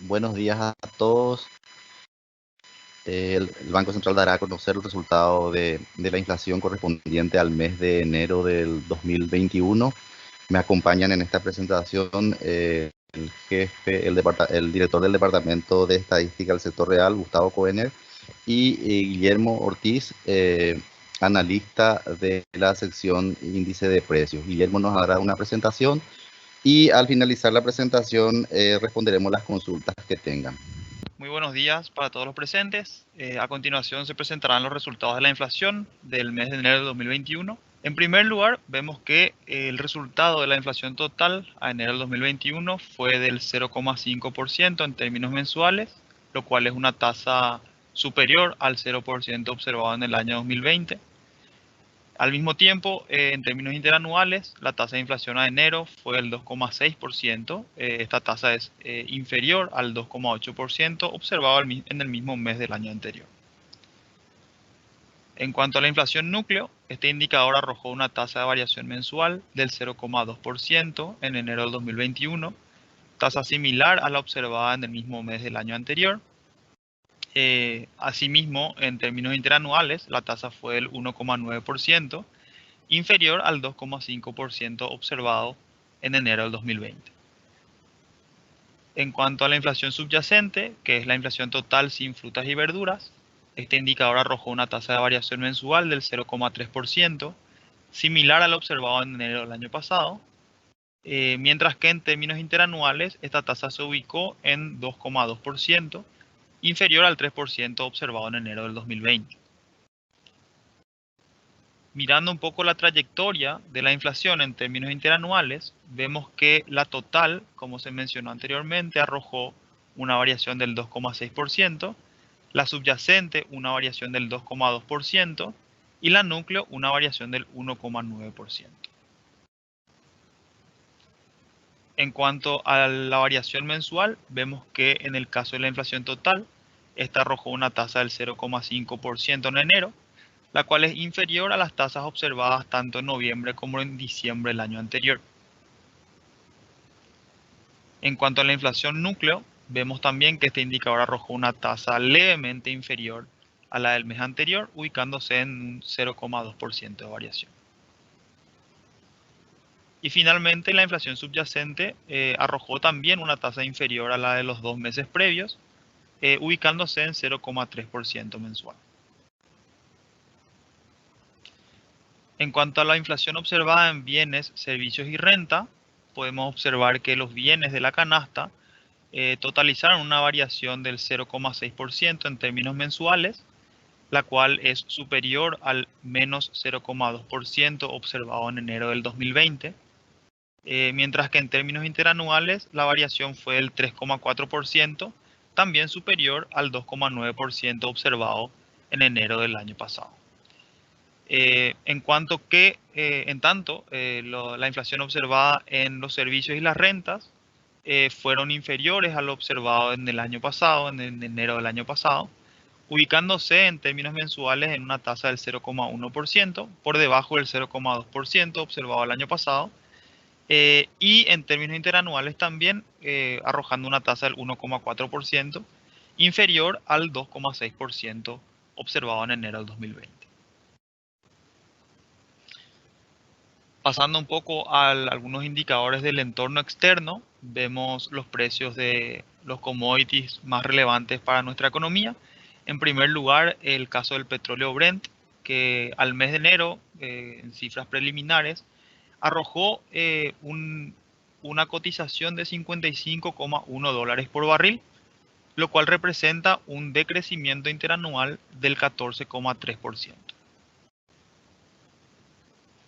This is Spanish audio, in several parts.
Buenos días a todos. El Banco Central dará a conocer el resultado de la inflación correspondiente al mes de enero del 2021. Me acompañan en esta presentación el jefe, el director del Departamento de Estadística del Sector Real, Gustavo Coener, y Guillermo Ortiz, analista de la sección Índice de Precios. Guillermo nos hará una presentación y al finalizar la presentación responderemos las consultas que tengan. Muy buenos días para todos los presentes. A continuación se presentarán los resultados de la inflación del mes de enero de 2021. En primer lugar, vemos que el resultado de la inflación total a enero del 2021 fue del 0,5% en términos mensuales, lo cual es una tasa superior al 0% observado en el año 2020. Al mismo tiempo, en términos interanuales, la tasa de inflación a enero fue el 2,6%. Esta tasa es inferior al 2,8% observado en el mismo mes del año anterior. En cuanto a la inflación núcleo, este indicador arrojó una tasa de variación mensual del 0,2% en enero del 2021, tasa similar a la observada en el mismo mes del año anterior. Asimismo, en términos interanuales, la tasa fue del 1,9%, inferior al 2,5% observado en enero del 2020. En cuanto a la inflación subyacente, que es la inflación total sin frutas y verduras, este indicador arrojó una tasa de variación mensual del 0,3%, similar al observado en enero del año pasado, mientras que en términos interanuales esta tasa se ubicó en 2,2%, inferior al 3% observado en enero del 2020. Mirando un poco la trayectoria de la inflación en términos interanuales, vemos que la total, como se mencionó anteriormente, arrojó una variación del 2,6%, la subyacente una variación del 2,2% y la núcleo una variación del 1,9%. En cuanto a la variación mensual, vemos que en el caso de la inflación total, esta arrojó una tasa del 0,5% en enero, la cual es inferior a las tasas observadas tanto en noviembre como en diciembre del año anterior. En cuanto a la inflación núcleo, vemos también que este indicador arrojó una tasa levemente inferior a la del mes anterior, ubicándose en un 0,2% de variación. Y finalmente la inflación subyacente arrojó también una tasa inferior a la de los 2 meses previos, ubicándose en 0,3% mensual. En cuanto a la inflación observada en bienes, servicios y renta, podemos observar que los bienes de la canasta totalizaron una variación del 0,6% en términos mensuales, la cual es superior al menos 0,2% observado en enero del 2020, mientras que en términos interanuales la variación fue del 3,4%, también superior al 2,9% observado en enero del año pasado. En tanto, la inflación observada en los servicios y las rentas fueron inferiores a lo observado en el año pasado, en enero del año pasado, ubicándose en términos mensuales en una tasa del 0,1%, por debajo del 0,2% observado el año pasado, y en términos interanuales también arrojando una tasa del 1,4%, inferior al 2,6% observado en enero del 2020. Pasando un poco a algunos indicadores del entorno externo, vemos los precios de los commodities más relevantes para nuestra economía. En primer lugar, el caso del petróleo Brent, que al mes de enero, en cifras preliminares, arrojó una cotización de 55,1 dólares por barril, lo cual representa un decrecimiento interanual del 14,3%.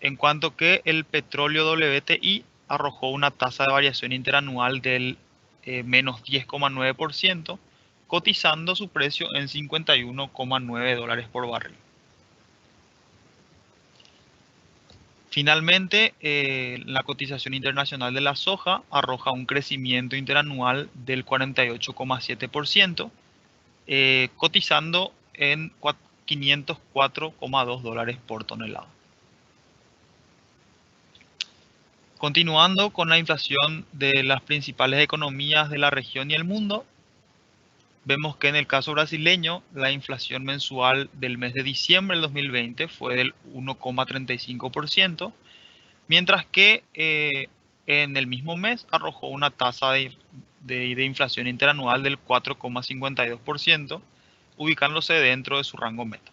En cuanto que el petróleo WTI arrojó una tasa de variación interanual del menos 10,9%, cotizando su precio en 51,9 dólares por barril. Finalmente, la cotización internacional de la soja arroja un crecimiento interanual del 48,7%, cotizando en 504,2 dólares por tonelada. Continuando con la inflación de las principales economías de la región y el mundo, Vemos que en el caso brasileño, la inflación mensual del mes de diciembre del 2020 fue del 1,35%, mientras que en el mismo mes arrojó una tasa de inflación interanual del 4,52%, ubicándose dentro de su rango meta.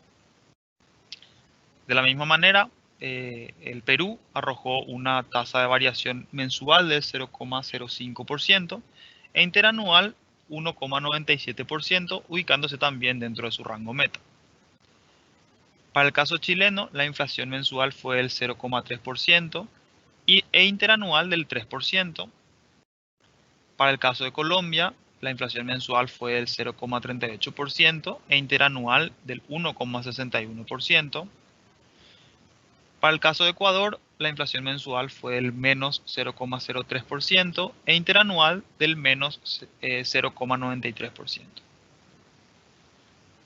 De la misma manera, el Perú arrojó una tasa de variación mensual del 0,05% e interanual 1,97%, ubicándose también dentro de su rango meta. Para el caso chileno, la inflación mensual fue del 0,3% e interanual del 3%. Para el caso de Colombia, la inflación mensual fue del 0,38% e interanual del 1,61%. Para el caso de Ecuador, la inflación mensual fue del menos 0,03% e interanual del menos 0,93%.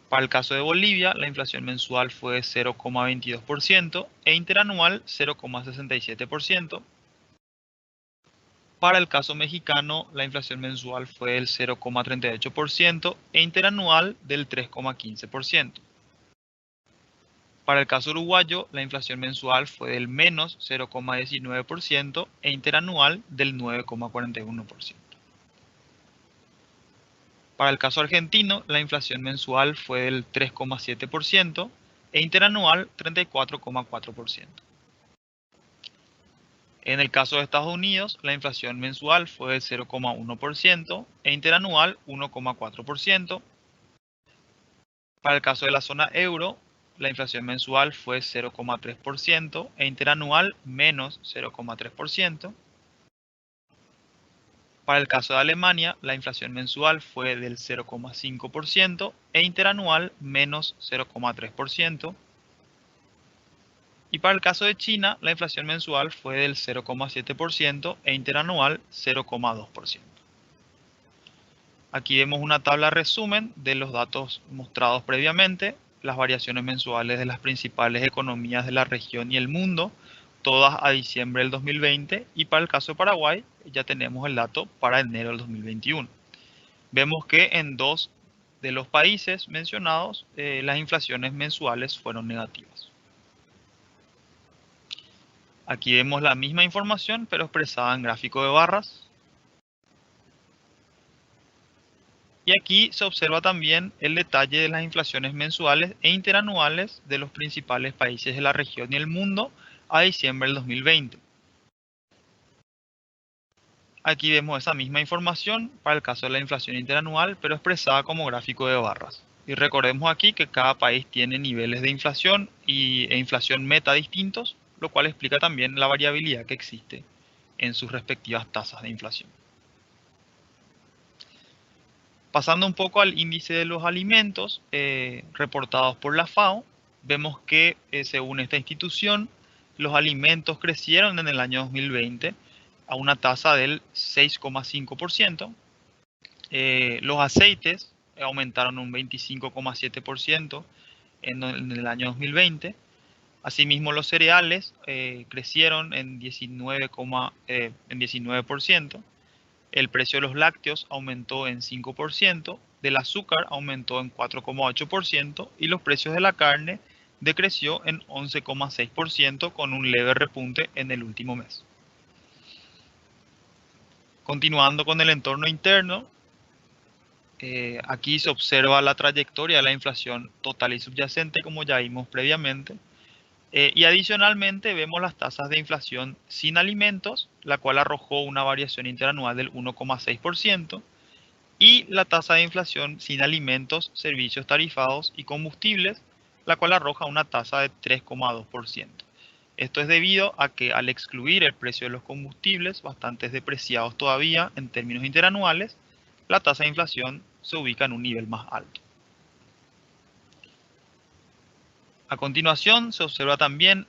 Para el caso de Bolivia, la inflación mensual fue 0,22% e interanual 0,67%. Para el caso mexicano, la inflación mensual fue del 0,38% e interanual del 3,15%. Para el caso uruguayo, la inflación mensual fue del menos 0,19% e interanual del 9,41%. Para el caso argentino, la inflación mensual fue del 3,7% e interanual 34,4%. En el caso de Estados Unidos, la inflación mensual fue del 0,1% e interanual 1,4%. Para el caso de la zona euro, la inflación mensual fue 0,3% e interanual menos 0,3%. Para el caso de Alemania, la inflación mensual fue del 0,5% e interanual menos 0,3%. Y para el caso de China, la inflación mensual fue del 0,7% e interanual 0,2%. Aquí vemos una tabla resumen de los datos mostrados previamente, las variaciones mensuales de las principales economías de la región y el mundo, todas a diciembre del 2020, y para el caso de Paraguay ya tenemos el dato para enero del 2021. Vemos que en dos de los países mencionados las inflaciones mensuales fueron negativas. Aquí vemos la misma información pero expresada en gráfico de barras. Y aquí se observa también el detalle de las inflaciones mensuales e interanuales de los principales países de la región y el mundo a diciembre del 2020. Aquí vemos esa misma información para el caso de la inflación interanual, pero expresada como gráfico de barras. Y recordemos aquí que cada país tiene niveles de inflación e inflación meta distintos, lo cual explica también la variabilidad que existe en sus respectivas tasas de inflación. Pasando un poco al índice de los alimentos reportados por la FAO, vemos que según esta institución, los alimentos crecieron en el año 2020 a una tasa del 6,5%. Los aceites aumentaron un 25,7% en el año 2020. Asimismo, los cereales crecieron en 19%. El precio de los lácteos aumentó en 5%, del azúcar aumentó en 4,8% y los precios de la carne decreció en 11,6% con un leve repunte en el último mes. Continuando con el entorno interno, aquí se observa la trayectoria de la inflación total y subyacente como ya vimos previamente. Y adicionalmente vemos las tasas de inflación sin alimentos, la cual arrojó una variación interanual del 1,6%, y la tasa de inflación sin alimentos, servicios tarifados y combustibles, la cual arroja una tasa de 3,2%. Esto es debido a que al excluir el precio de los combustibles, bastante depreciados todavía en términos interanuales, la tasa de inflación se ubica en un nivel más alto. A continuación se observa también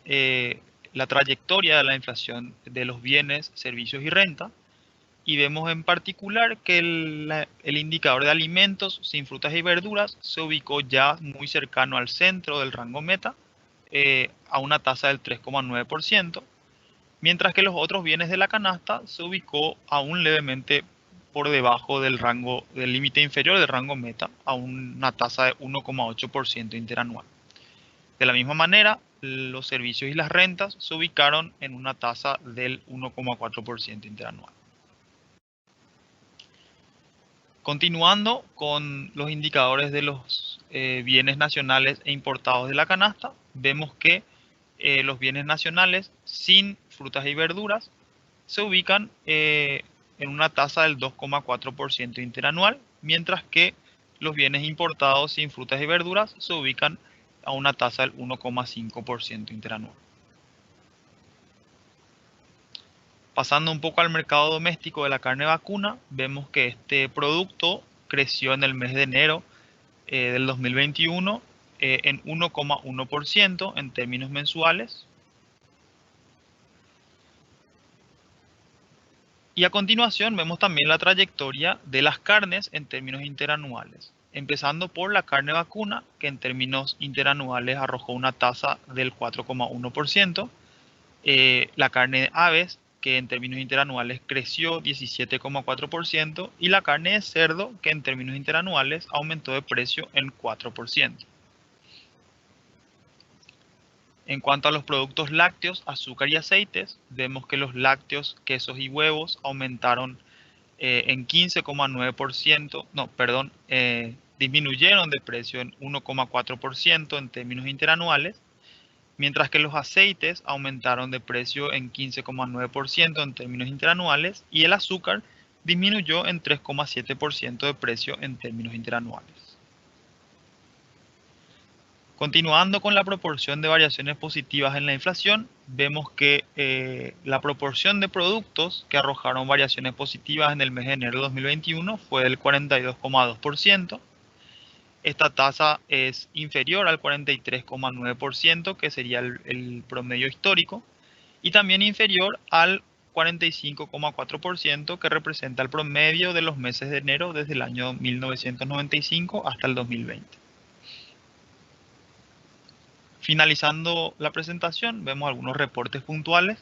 la trayectoria de la inflación de los bienes, servicios y renta, y vemos en particular que el indicador de alimentos sin frutas y verduras se ubicó ya muy cercano al centro del rango meta, a una tasa del 3,9%, mientras que los otros bienes de la canasta se ubicó aún levemente por debajo del límite inferior del rango meta a una tasa de 1,8% interanual. De la misma manera, los servicios y las rentas se ubicaron en una tasa del 1,4% interanual. Continuando con los indicadores de los bienes nacionales e importados de la canasta, vemos que los bienes nacionales sin frutas y verduras se ubican en una tasa del 2,4% interanual, mientras que los bienes importados sin frutas y verduras se ubican a una tasa del 1,5% interanual. Pasando un poco al mercado doméstico de la carne vacuna, vemos que este producto creció en el mes de enero del 2021 en 1,1% en términos mensuales. Y a continuación vemos también la trayectoria de las carnes en términos interanuales. Empezando por la carne vacuna, que en términos interanuales arrojó una tasa del 4,1%. La carne de aves, que en términos interanuales creció 17,4%, y la carne de cerdo, que en términos interanuales aumentó de precio en 4%. En cuanto a los productos lácteos, azúcar y aceites, vemos que los lácteos, quesos y huevos aumentaron en 15,9%, disminuyeron de precio en 1,4% en términos interanuales, mientras que los aceites aumentaron de precio en 15,9% en términos interanuales y el azúcar disminuyó en 3,7% de precio en términos interanuales. Continuando con la proporción de variaciones positivas en la inflación, vemos que la proporción de productos que arrojaron variaciones positivas en el mes de enero de 2021 fue del 42,2%. Esta tasa es inferior al 43,9%, que sería el promedio histórico, y también inferior al 45,4%, que representa el promedio de los meses de enero desde el año 1995 hasta el 2020. Finalizando la presentación, vemos algunos reportes puntuales.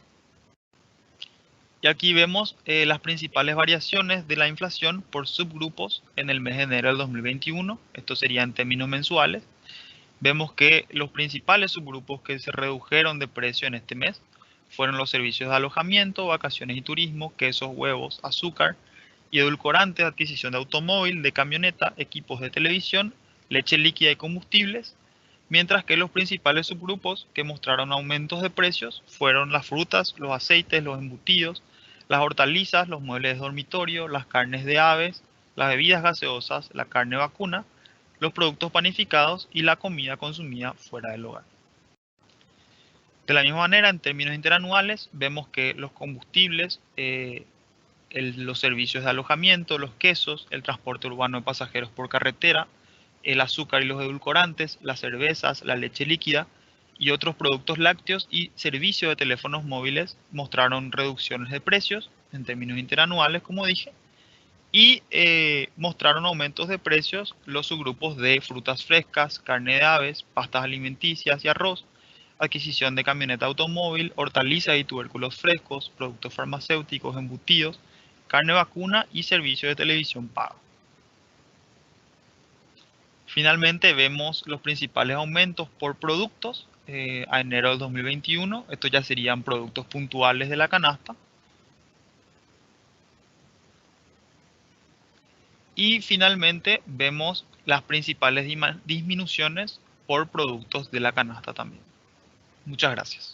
Y aquí vemos las principales variaciones de la inflación por subgrupos en el mes de enero del 2021. Esto sería en términos mensuales. Vemos que los principales subgrupos que se redujeron de precio en este mes fueron los servicios de alojamiento, vacaciones y turismo, quesos, huevos, azúcar y edulcorantes, adquisición de automóvil, de camioneta, equipos de televisión, leche líquida y combustibles, mientras que los principales subgrupos que mostraron aumentos de precios fueron las frutas, los aceites, los embutidos, las hortalizas, los muebles de dormitorio, las carnes de aves, las bebidas gaseosas, la carne vacuna, los productos panificados y la comida consumida fuera del hogar. De la misma manera, en términos interanuales, vemos que los combustibles, los servicios de alojamiento, los quesos, el transporte urbano de pasajeros por carretera, el azúcar y los edulcorantes, las cervezas, la leche líquida y otros productos lácteos y servicios de teléfonos móviles mostraron reducciones de precios en términos interanuales, como dije, y mostraron aumentos de precios los subgrupos de frutas frescas, carne de aves, pastas alimenticias y arroz, adquisición de camioneta automóvil, hortalizas y tubérculos frescos, productos farmacéuticos, embutidos, carne vacuna y servicios de televisión pago. Finalmente vemos los principales aumentos por productos a enero del 2021. Estos ya serían productos puntuales de la canasta. Y finalmente vemos las principales disminuciones por productos de la canasta también. Muchas gracias.